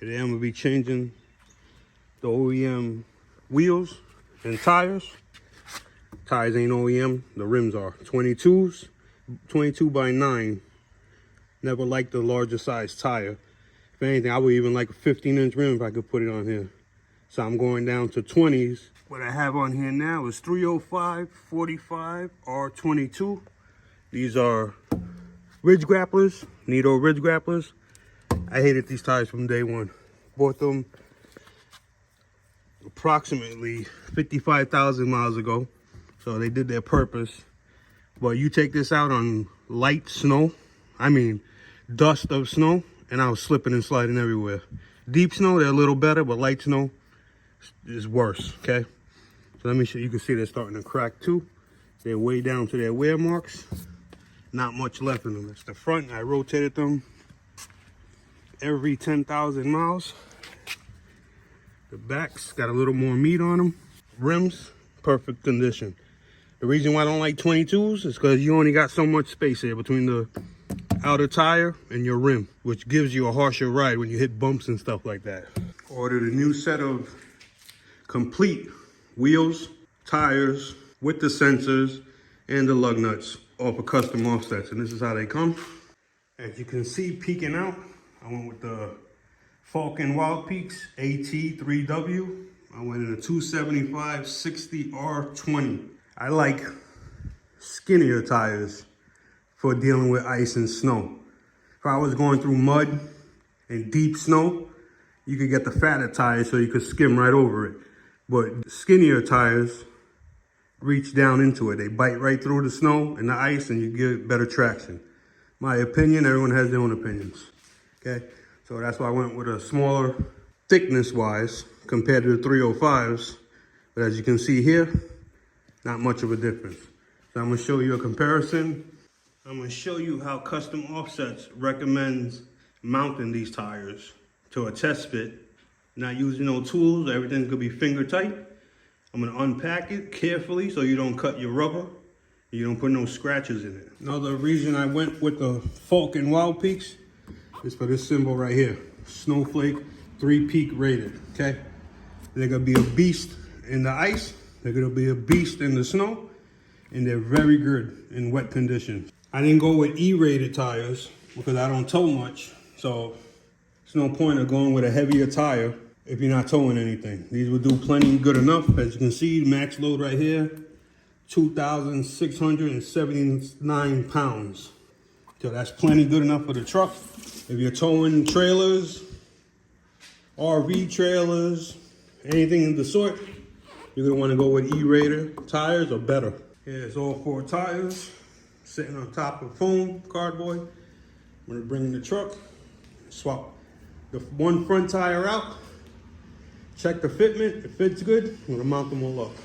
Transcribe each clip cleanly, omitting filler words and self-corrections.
Today I'm gonna be changing the OEM wheels and tires. Tires ain't OEM, the rims are 22s, 22 by 9. Never liked the larger size tire. If anything, I would even like a 15-inch rim if I could put it on here. So I'm going down to 20s. What I have on here now is 305, 45, R22. These are ridge grapplers, Nito ridge grapplers. I hated these tires from day one. Bought them approximately 55,000 miles ago. So they did their purpose. But you take this out on light snow, I mean dust of snow, and I was slipping and sliding everywhere. Deep snow, they're a little better, but light snow is worse, okay? So let me show you, can see they're starting to crack too. They're way down to their wear marks. Not much left in them. It's the front, I rotated them every 10,000 miles. The back's got a little more meat on them. Rims, perfect condition. The reason why I don't like 22s is because you only got so much space here between the outer tire and your rim, which gives you a harsher ride when you hit bumps and stuff like that. Ordered a new set of complete wheels, tires, with the sensors and the lug nuts off of Custom Offsets, and this is how they come. As you can see, peeking out, I went with the Falcon Wild Peaks AT3W. I went in a 275 60 R20. I like skinnier tires for dealing with ice and snow. If I was going through mud and deep snow, you could get the fatter tires so you could skim right over it. But skinnier tires reach down into it. They bite right through the snow and the ice, and you get better traction. My opinion, everyone has their own opinions, okay? So that's why I went with a smaller thickness-wise compared to the 305s. But as you can see here, not much of a difference. So I'm gonna show you a comparison. I'm gonna show you how Custom Offsets recommends mounting these tires to a test fit. Not using no tools, everything's gonna be finger tight. I'm gonna unpack it carefully so you don't cut your rubber. You don't put no scratches in it. Another reason I went with the Falcon Wild Peaks is for this symbol right here. Snowflake 3-peak rated, okay? They're gonna be a beast in the ice. They're gonna be a beast in the snow. And they're very good in wet conditions. I didn't go with E-rated tires because I don't tow much. So there's no point of going with a heavier tire if you're not towing anything. These will do plenty good enough. As you can see, max load right here, 2,679 pounds. So that's plenty good enough for the truck. If you're towing trailers, RV trailers, anything of the sort, you're gonna wanna go with E-rated tires or better. Here's all 4 tires sitting on top of foam, cardboard. I'm gonna bring in the truck, swap the one front tire out, check the fitment. If it fits good, I'm gonna mount them all up.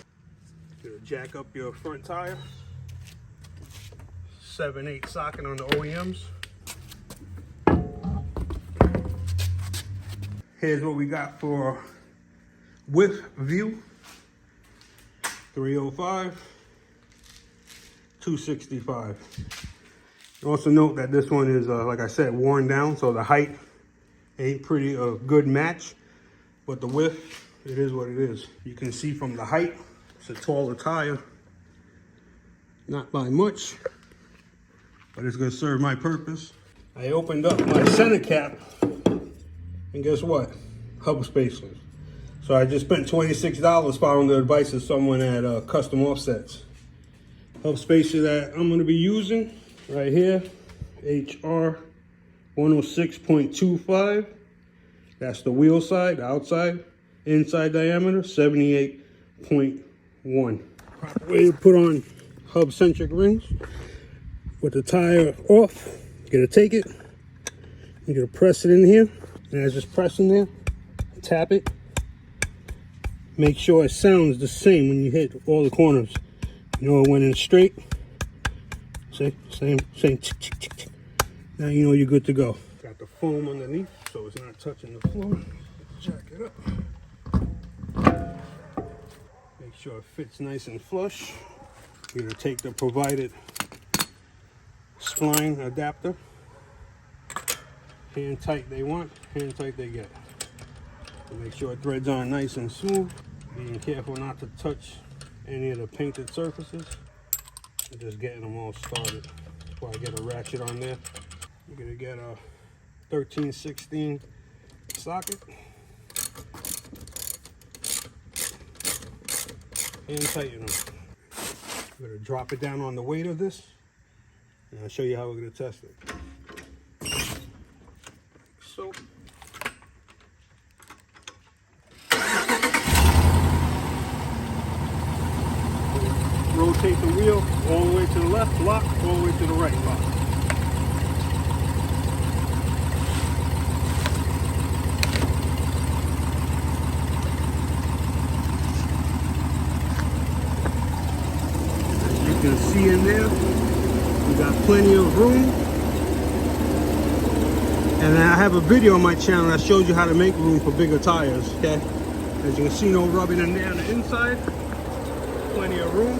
You're gonna jack up your front tire, 7/8 socket on the OEMs. Here's what we got for width view. 305, 265. Also note that this one is, like I said, worn down, so the height ain't pretty a good match, but the width, it is what it is. You can see from the height, it's a taller tire. Not by much, but it's gonna serve my purpose. I opened up my center cap, and guess what? Hub spacers. So I just spent $26 following the advice of someone at Custom Offsets. Hub spacer that I'm gonna be using right here, HR 106.25. That's the wheel side, the outside. Inside diameter, 78.1. Proper way to put on hub centric rings. With the tire off, you're gonna take it, you're gonna press it in here, and as it's pressing there, tap it. Make sure it sounds the same when you hit all the corners. You know it went in straight. See, same. Now you know you're good to go. Got the foam underneath, so it's not touching the floor. Jack it up. Make sure it fits nice and flush. You're gonna take the provided spline adapter. Hand tight they want, hand tight they get. Make sure threads are nice and smooth. Being careful not to touch any of the painted surfaces. And just getting them all started. Before I get a ratchet on there. You're gonna get a 13/16 socket. And tighten them. I'm gonna drop it down on the weight of this. And I'll show you how we're gonna test it. So. Rotate the wheel all the way to the left, lock, all the way to the right, lock. As you can see in there, we got plenty of room. And I have a video on my channel that shows you how to make room for bigger tires, okay? As you can see, no rubbing in there on the inside. Plenty of room.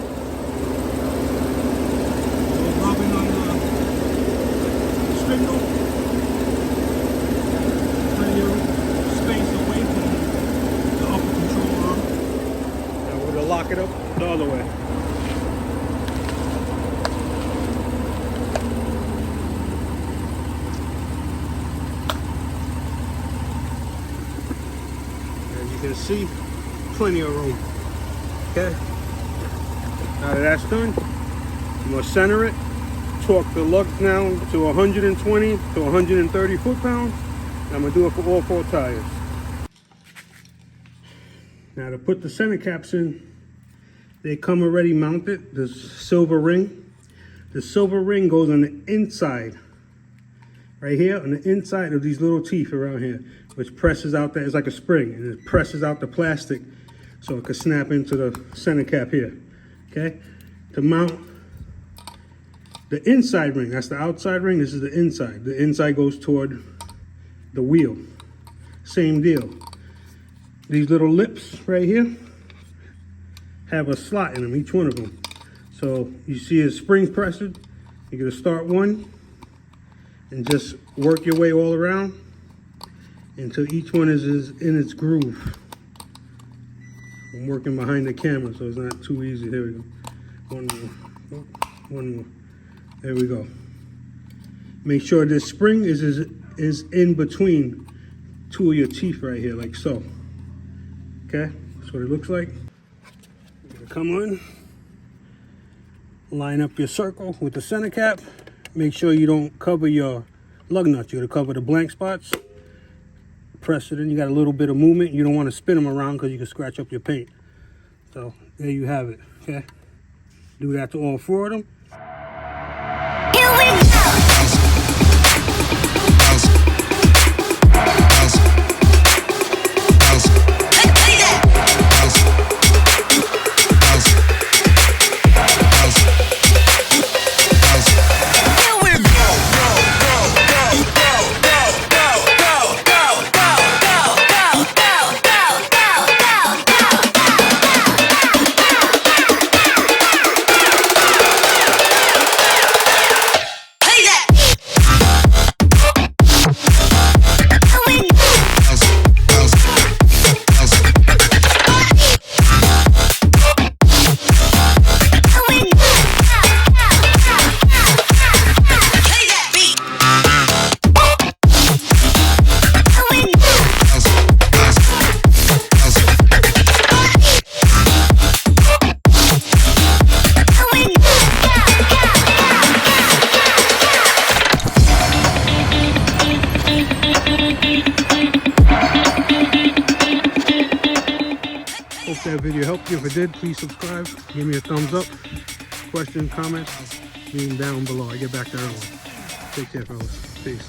Rubbing on the spindle. Plenty of space away from the upper control arm. And we're gonna lock it up the other way. As you can see, plenty of room. Okay. Now that that's done, I'm gonna center it, torque the lugs down to 120 to 130 foot-pounds, and I'm gonna do it for all 4 tires. Now to put the center caps in, they come already mounted, the silver ring. The silver ring goes on the inside, right here, on the inside of these little teeth around here, which presses out that, it's like a spring, and it presses out the plastic so it can snap into the center cap here, okay? To mount the inside ring, that's the outside ring, this is the inside. The inside goes toward the wheel. Same deal. These little lips right here have a slot in them, each one of them. So you see a spring pressed, you're gonna start one and just work your way all around until each one is in its groove. I'm working behind the camera, so it's not too easy. Here we go. One more. Oh, one more. There we go. Make sure this spring is in between 2 of your teeth right here, like so. Okay, that's what it looks like. You're gonna come on, line up your circle with the center cap. Make sure you don't cover your lug nuts. You're gonna cover the blank spots. Press it in. You got a little bit of movement. You don't want to spin them around because you can scratch up your paint. So there you have it. Okay, do that to all 4 of them. Here we go. Hope that video helped you. If it did, please subscribe. Give me a thumbs up. Questions, comments, leave them down below. I get back to everyone. Take care, fellas. Peace.